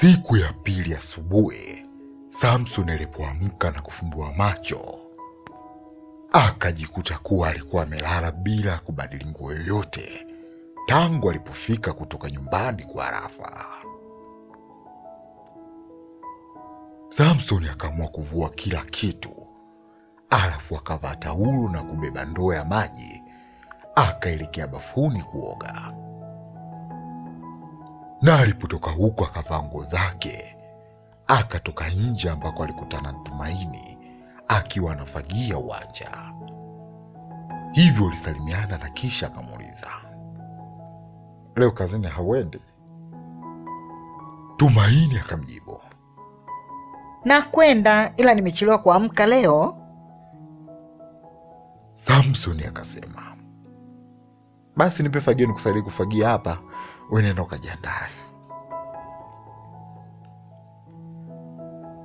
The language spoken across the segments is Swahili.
Siku ya pili asubuhi, Samson alipoamka na kufumbua macho, akajikuta kuwa alikuwa amelala bila kubadili nguo yoyote tangu alipofika kutoka nyumbani kwa Rafa. Samson akaamua kuvua kila kitu, alafu akavaa taulo na kubeba ndoo ya maji, akaelekea bafuni kuoga. Na alipotoka huko akavaa nguo zake, akatoka nje ambako alikutana na Tumaini akiwa anafagia uwanja. Hivyo alisalimiana na kisha akamuuliza, "Leo kazini hauendi?" Tumaini akamjibu, "Nakwenda, ila nimechelewa kuamka leo." Samson akasema, "Basi nipe fagio nikusaidie kufagia hapa, wewe nenda ukajiandae."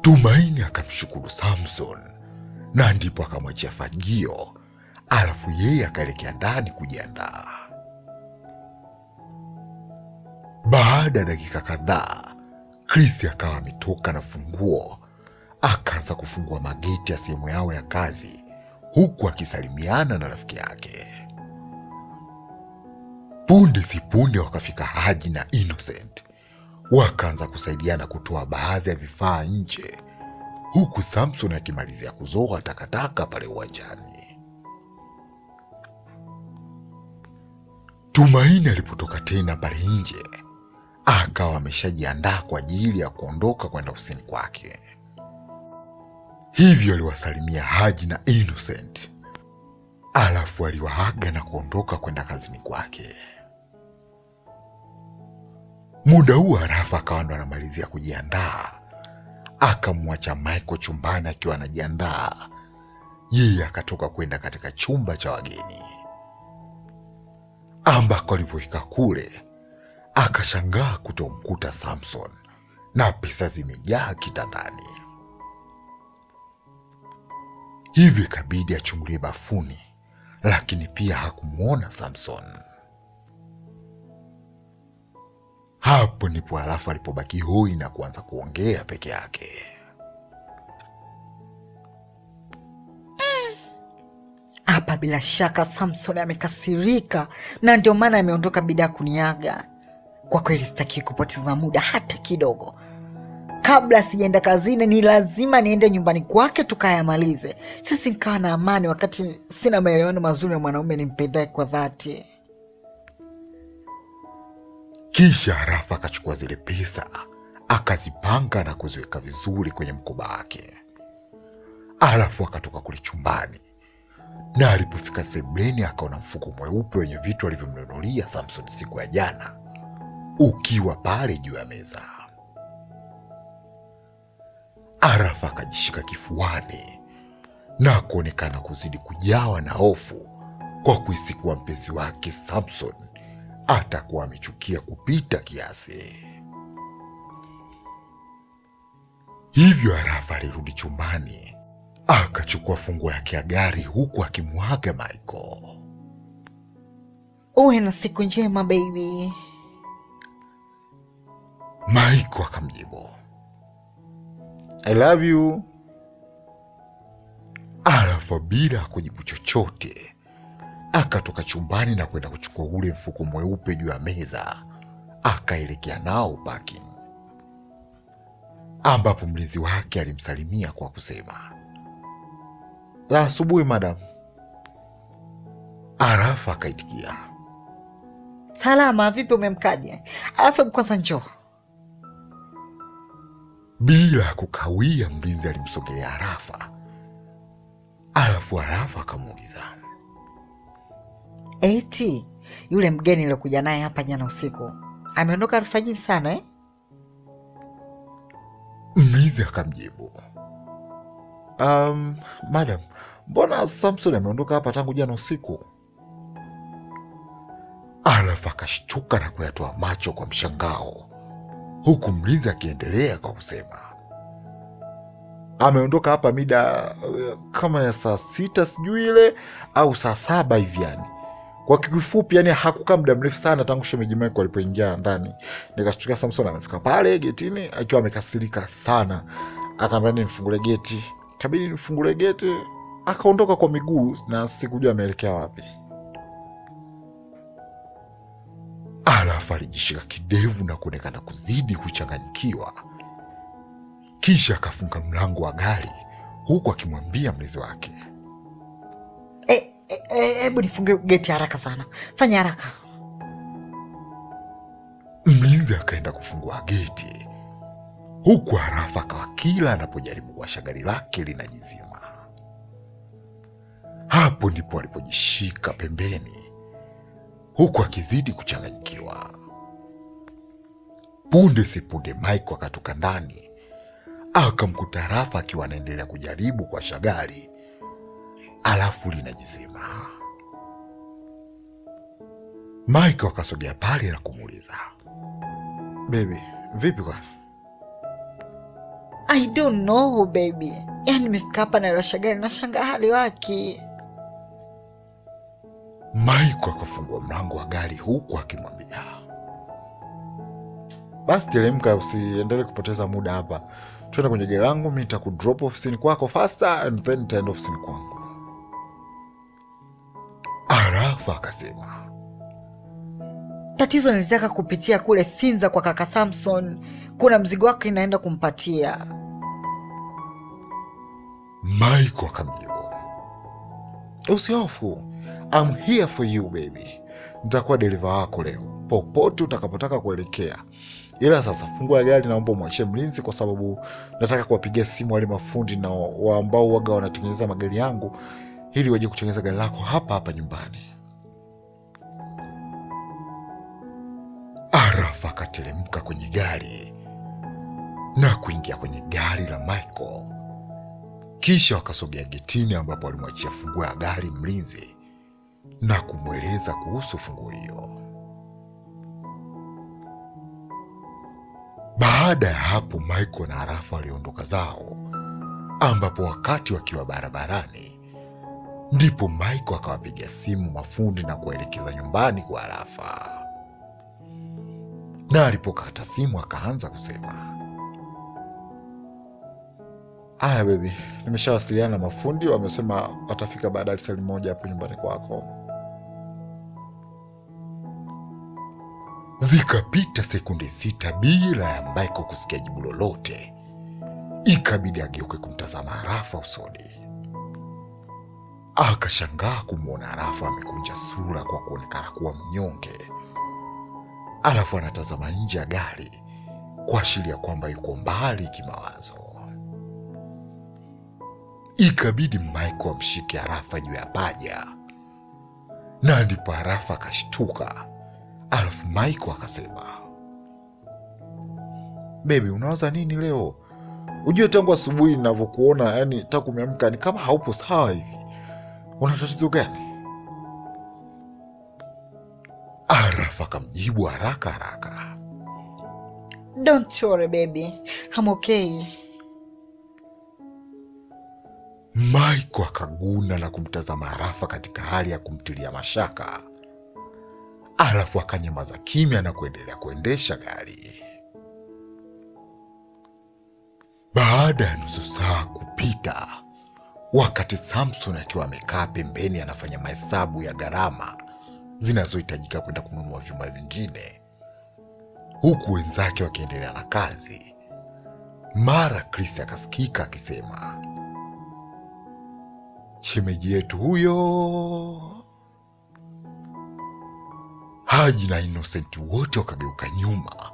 Tumaini akamshukuru Samson na ndipo akamwachia fagio, alafu yeye akaelekea ndani kujiandaa. Baada ya dakika kadhaa, Chris akawa ametoka na funguo, akaanza kufungua mageti ya sehemu yao ya kazi huku akisalimiana na rafiki yake. Punde si punde wakafika Haji na Innocent, wakaanza kusaidiana kutoa baadhi ya vifaa nje, huku Samson akimalizia kuzoa takataka pale uwanjani. Tumaini alipotoka tena pale nje, akawa ameshajiandaa kwa ajili ya kuondoka kwenda ofisini kwake. Hivyo aliwasalimia Haji na Innocent, alafu aliwaaga na kuondoka kwenda kazini kwake. Muda huu Rafa akawa ndo anamalizia kujiandaa, akamwacha Michael chumbani akiwa anajiandaa. Yeye akatoka kwenda katika chumba cha wageni, ambako alipofika kule akashangaa kutomkuta Samson na pesa zimejaa kitandani. Hivyo ikabidi achungulie bafuni, lakini pia hakumuona Samson. Hapo ndipo Rafa alipobaki hoi na kuanza kuongea peke yake. Hapa bila shaka Samson amekasirika na ndio maana ameondoka bila kuniaga. Kwa kweli sitaki kupoteza muda hata kidogo. Kabla sijaenda kazini ni lazima niende nyumbani kwake tukayamalize. Siwezi nikaa na amani wakati sina maelewano mazuri na mwanaume nimpendaye kwa dhati. Kisha Rafa akachukua zile pesa, akazipanga na kuziweka vizuri kwenye mkoba wake. Alafu akatoka kule chumbani, na alipofika sebuleni akaona mfuko mweupe wenye vitu alivyomnunulia Samson siku ya jana ukiwa pale juu ya meza. Rafa akajishika kifuani na kuonekana kuzidi kujawa na hofu kwa kuhisi kuwa mpenzi wake Samson atakuwa amechukia kupita kiasi. Hivyo Rafa alirudi chumbani, akachukua funguo yake ya gari huku akimwaga Michael. "Uwe na siku njema baby." Michael akamjibu, "I love you." Alafu bila kujibu chochote akatoka chumbani na kwenda kuchukua ule mfuko mweupe juu ya meza, akaelekea nao parking, ambapo mlinzi wake alimsalimia kwa kusema, "Asubuhi madam." Rafa akaitikia, "Salama, vipi umemkaje? Alafu kwanza njoo." Bila kukawia mlinzi alimsogelea Rafa, alafu Rafa akamuuliza, "Eti yule mgeni niliokuja naye hapa jana usiku ameondoka alfajiri sana eh?" Mlinzi akamjibu, Madam, mbona Samson ameondoka hapa tangu jana usiku?" Alafu akashtuka na kuyatoa macho kwa mshangao, huku mlinzi akiendelea kwa kusema, "Ameondoka hapa mida kama ya saa 6 sijui ile au saa 7 hivi yani. Kwa kifupi, yani hakukaa muda mrefu sana tangu shemeji Michael alipoingia ndani. Nikashtukia Samson amefika pale getini akiwa amekasirika sana. Akaambia nifungulie geti. Kabidi nifungulie geti, akaondoka kwa miguu na sikujua ameelekea wapi. Alafu alijishika kidevu na kuonekana kuzidi kuchanganyikiwa. Kisha akafunga mlango wa gari huku akimwambia mlinzi wake, hebu nifunge geti haraka sana, fanya haraka. Mlinzi akaenda kufungua geti huku Arafa akawa kila anapojaribu kuwasha gari lake linajizima. Hapo ndipo alipojishika pembeni huku akizidi kuchanganyikiwa. Punde si punde Michael akatoka ndani, akamkuta Arafa akiwa anaendelea kujaribu kuwasha gari alafu linajizima. Michael akasogea pale na kumuuliza, baby, vipi kwani? I don't know baby, yani nimefika hapa na liwasha gari na shanga hali waki. Michael akafungua mlango wa gari huku akimwambia, basi teremka, usiendelee kupoteza muda hapa. Twende kwenye gari langu, mimi nitakudrop ofisini kwako faster and then nitaenda ofisini kwangu. Arafa akasema, tatizo nilitaka kupitia kule Sinza kwa kaka Samson, kuna mzigo wake inaenda kumpatia. Michael akamjibu, usihofu, I'm here for you baby. Nitakuwa dereva wako leo popote utakapotaka kuelekea. Ila sasa fungua gari, naomba mwachie mlinzi kwa sababu nataka kuwapigia simu wale mafundi na ambao waga wanatengeneza magari yangu ili waje kutengeneza gari lako hapa hapa nyumbani. Arafa akateremka kwenye gari na kuingia kwenye gari la Michael. Kisha wakasogea getini ambapo alimwachia funguo ya gari mlinzi na kumweleza kuhusu funguo hiyo. Baada ya hapo Michael na Arafa waliondoka zao, ambapo wakati wakiwa barabarani ndipo Michael akawapigia simu mafundi na kuelekeza nyumbani kwa Arafa. Na alipokata simu akaanza kusema, aya baby, nimeshawasiliana na mafundi, wamesema watafika baada ya saa moja hapo nyumbani kwako. Zikapita sekunde 6 bila ya Michael kusikia jibu lolote. Ikabidi ageuke kumtazama Arafa usoni. Akashangaa kumwona Arafa amekunja sura kwa kuonekana kuwa mnyonge. Alafu anatazama nje ya gari kuashiria kwamba yuko mbali kimawazo. Ikabidi Michael amshike Arafa juu ya paja, na ndipo Arafa akashtuka. Alafu Michael akasema, baby, unawaza nini leo? Ujue tangu asubuhi ninavyokuona, yani tangu umeamka ni kama haupo sawa hivi. Una tatizo gani? Arafa akamjibu haraka, don't worry baby, I'm okay. Michael akaguna na kumtazama Arafa katika hali ya kumtilia mashaka. Alafu akanyamaza kimya na kuendelea kuendesha gari. Baada ya nusu saa kupita, wakati Samson akiwa amekaa pembeni anafanya mahesabu ya gharama zinazohitajika kwenda kununua vyumba vingine, huku wenzake wakiendelea na kazi, mara Chris akasikika akisema, shemeji yetu huyo. Haji na Innocent wote wakageuka nyuma,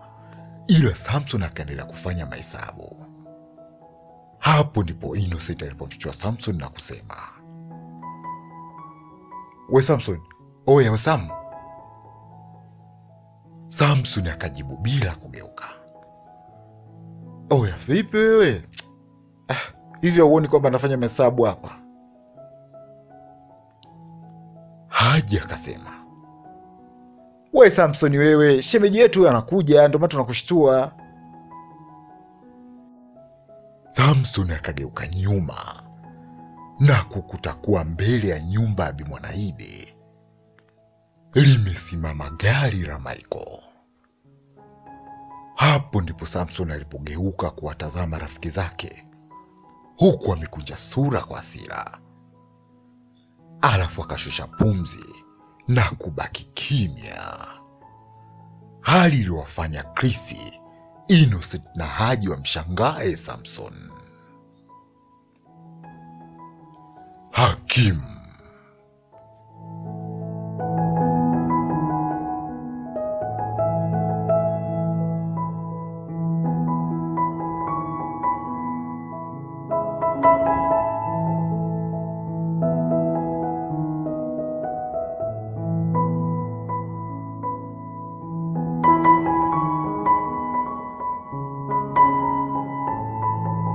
ila Samson akaendelea kufanya mahesabu. Hapo ndipo Innocent alipomchukua Samson na kusema, we Samson, oya we Sam. Samson akajibu bila kugeuka, oya vipi wewe? Hivyo huoni kwamba nafanya mahesabu hapa? Haji akasema, we Samson wewe, shemeji yetu anakuja, ndio maana tunakushtua. Samson akageuka nyuma na kukuta kuwa mbele ya nyumba ya Bi Mwanaide limesimama gari la Michael. Hapo ndipo Samson alipogeuka kuwatazama rafiki zake, huku amekunja sura kwa hasira. Alafu akashusha pumzi na kubaki kimya, hali iliyowafanya Chrissy, Innocent na Haji wamshangae Samson. Hakimu